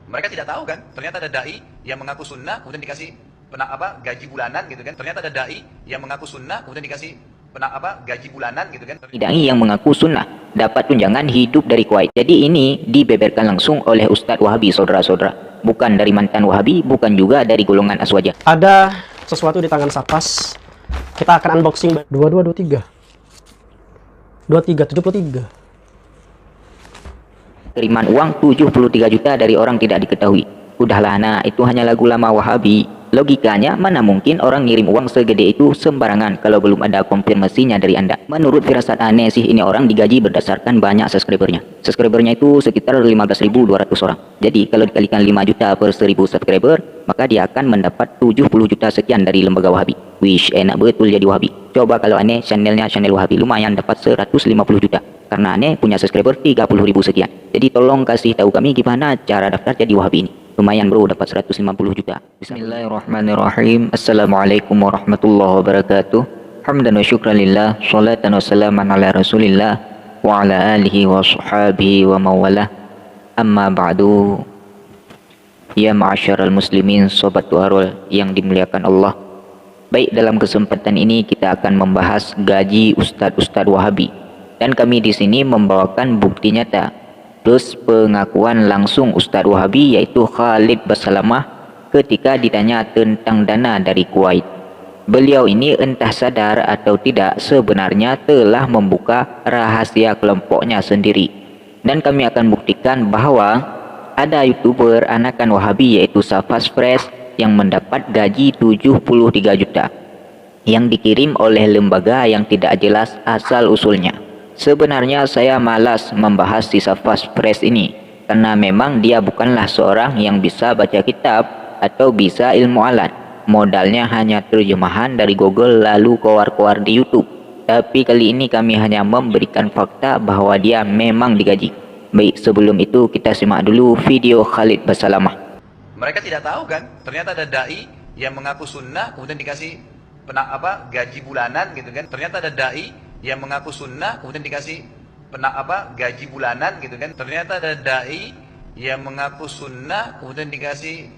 Mereka tidak tahu kan, ternyata ada dai yang mengaku sunnah kemudian dikasih gaji bulanan gitu kan. Ternyata ada dai yang mengaku sunnah kemudian dikasih gaji bulanan gitu kan. Dai yang mengaku sunnah dapat tunjangan hidup dari Kuwait. Jadi ini dibeberkan langsung oleh Ustadz Wahabi, saudara-saudara. Bukan dari mantan Wahabi, bukan juga dari golongan Aswaja. Ada sesuatu di tangan Safas. Kita akan unboxing 2223 73. Kiriman uang 73 juta dari orang tidak diketahui. Udahlah nah, itu hanya lagu lama Wahabi. Logikanya, mana mungkin orang ngirim uang segede itu sembarangan kalau belum ada konfirmasinya dari Anda. Menurut firasat aneh sih, ini orang digaji berdasarkan banyak subscribernya. Subscribernya itu sekitar 15.200 orang. Jadi kalau dikalikan 5 juta per 1.000 subscriber, maka dia akan mendapat 70 juta sekian dari lembaga Wahabi. Wish, enak betul jadi Wahabi. Coba kalau aneh channelnya channel Wahabi, lumayan dapat 150 juta. Karena aneh punya subscriber 30.000 sekian. Jadi tolong kasih tahu kami gimana cara daftar jadi Wahabi ini. Lumayan bro, dapat 150 juta. Bismillahirrahmanirrahim. Assalamualaikum warahmatullahi wabarakatuh. Hamdan wa syukran lillah, salatan wa salaman ala rasulillah, wa ala alihi wa sahabihi wa mawalah. Amma ba'du. Ya ma'asyaral muslimin, sobat tuharul yang dimuliakan Allah. Baik, dalam kesempatan ini kita akan membahas gaji ustadz-ustadz Wahabi. Dan kami di sini membawakan bukti nyata plus pengakuan langsung Ustadz Wahabi, yaitu Khalid Basalamah, ketika ditanya tentang dana dari Kuwait. Beliau ini entah sadar atau tidak sebenarnya telah membuka rahasia kelompoknya sendiri. Dan kami akan buktikan bahwa ada YouTuber anakan Wahabi yaitu Safas Fresh yang mendapat gaji 73 juta yang dikirim oleh lembaga yang tidak jelas asal usulnya. Sebenarnya saya malas membahas si Safas Fresh ini karena memang dia bukanlah seorang yang bisa baca kitab atau bisa ilmu alat. Modalnya hanya terjemahan dari Google lalu keluar-keluar di YouTube. Tapi kali ini kami hanya memberikan fakta bahwa dia memang digaji. Baik, sebelum itu kita simak dulu video Khalid Basalamah. Mereka tidak tahu kan, ternyata ada dai yang mengaku sunnah kemudian dikasih gaji bulanan gitu kan. Ternyata ada dai yang mengaku sunnah kemudian dikasih gaji bulanan gitu kan. Ternyata ada dai yang mengaku sunnah kemudian dikasih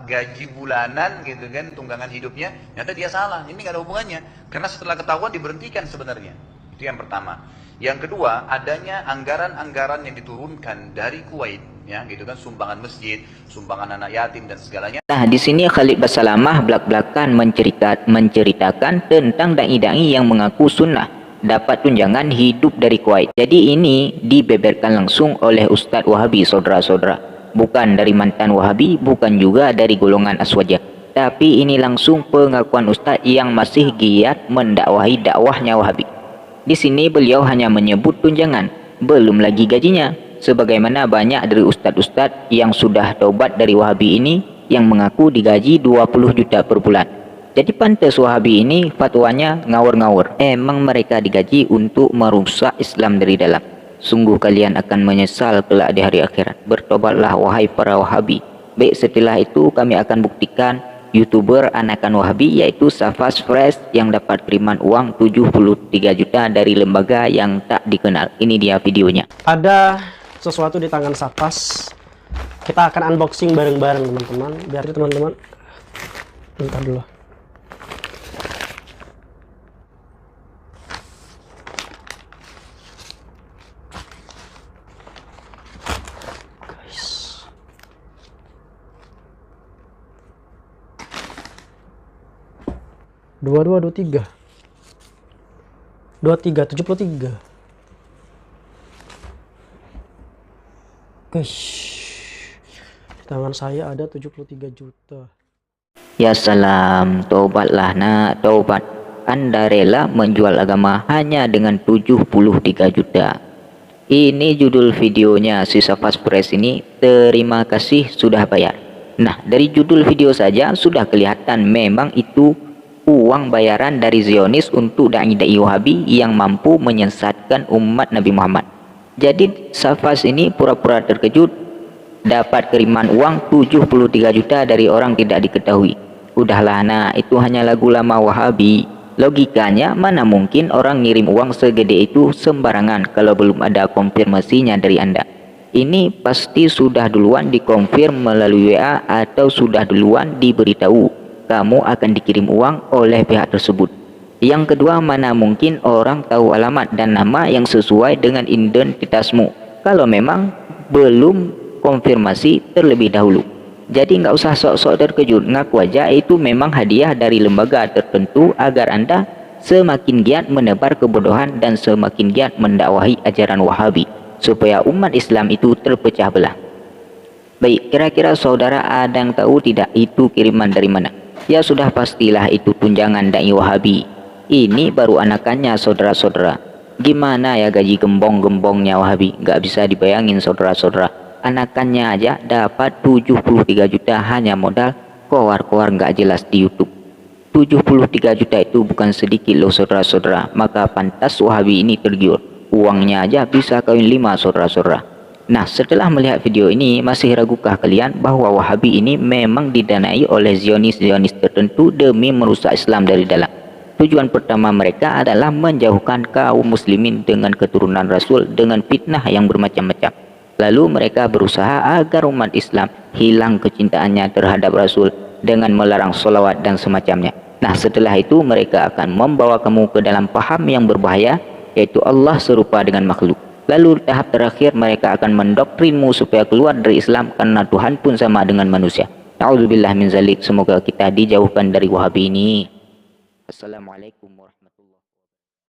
gaji bulanan gitu kan, tunggangan hidupnya. Ternyata dia salah, ini nggak ada hubungannya karena setelah ketahuan diberhentikan sebenarnya. Itu yang pertama. Yang kedua, adanya anggaran-anggaran yang diturunkan dari Kuwait, ya gitu kan, sumbangan masjid, sumbangan anak yatim dan segalanya. Nah, di sini Khalid Basalamah belak-belakan menceritakan tentang dai-dai yang mengaku sunnah dapat tunjangan hidup dari Kuwait. Jadi ini dibeberkan langsung oleh Ustadz Wahabi, saudara-saudara. Bukan dari mantan Wahabi, bukan juga dari golongan Aswaja. Tapi ini langsung pengakuan Ustadz yang masih giat mendakwahi dakwahnya Wahabi. Di sini beliau hanya menyebut tunjangan, belum lagi gajinya. Sebagaimana banyak dari ustadz-ustadz yang sudah taubat dari Wahabi ini yang mengaku digaji 20 juta per bulan. Jadi pantas Wahabi ini fatwanya ngawur-ngawur. Emang mereka digaji untuk merusak Islam dari dalam. Sungguh kalian akan menyesal kelak di hari akhirat. Bertobatlah wahai para Wahabi. Baik, setelah itu kami akan buktikan YouTuber anakan Wahabi yaitu Safas Fresh yang dapat kiriman uang 73 juta dari lembaga yang tak dikenal. Ini dia videonya. Ada sesuatu di tangan Safas. Kita akan unboxing bareng-bareng teman-teman. Biar teman-teman bentar dulu. Guys. 2223 73. Guys, di tangan saya ada 73 juta. Ya salam, taubatlah nak, taubat. Anda rela menjual agama hanya dengan 73 juta. Ini judul videonya si Safas Fresh ini. Terima kasih sudah bayar. Nah, dari judul video saja sudah kelihatan memang itu uang bayaran dari Zionis untuk dai-dai Wahabi yang mampu menyesatkan umat Nabi Muhammad. Jadi Safas ini pura-pura terkejut dapat kiriman uang 73 juta dari orang tidak diketahui. Udahlah nah, itu hanya lagu lama Wahabi. Logikanya, mana mungkin orang ngirim uang segede itu sembarangan kalau belum ada konfirmasinya dari Anda. Ini pasti sudah duluan dikonfirm melalui WA atau sudah duluan diberitahu kamu akan dikirim uang oleh pihak tersebut. Yang kedua, mana mungkin orang tahu alamat dan nama yang sesuai dengan identitasmu kalau memang belum konfirmasi terlebih dahulu. Jadi nggak usah sok-sok terkejut, ngaku aja itu memang hadiah dari lembaga tertentu agar Anda semakin giat menebar kebodohan dan semakin giat mendakwahi ajaran Wahabi, supaya umat Islam itu terpecah belah. Baik, kira-kira saudara ada yang tahu tidak itu kiriman dari mana? Ya sudah pastilah itu tunjangan dai Wahabi. Ini baru anakannya saudara-saudara. Gimana ya gaji gembong-gembongnya Wahabi? Gak bisa dibayangin saudara-saudara. Anakannya aja dapat 73 juta hanya modal koar-koar gak jelas di YouTube. 73 juta itu bukan sedikit loh saudara-saudara. Maka pantas Wahabi ini tergiur. Uangnya aja bisa kawin 5 saudara-saudara. Nah, setelah melihat video ini, masih ragukah kalian bahwa Wahabi ini memang didanai oleh Zionis-Zionis tertentu demi merusak Islam dari dalam? Tujuan pertama mereka adalah menjauhkan kaum muslimin dengan keturunan Rasul dengan fitnah yang bermacam-macam. Lalu mereka berusaha agar umat Islam hilang kecintaannya terhadap Rasul dengan melarang sholawat dan semacamnya. Nah, setelah itu mereka akan membawa kamu ke dalam paham yang berbahaya, yaitu Allah serupa dengan makhluk. Lalu tahap terakhir mereka akan mendoktrinmu supaya keluar dari Islam karena Tuhan pun sama dengan manusia. Na'udzubillah min zalik. Semoga kita dijauhkan dari Wahabi ini. Assalamualaikum warahmatullahi wabarakatuh.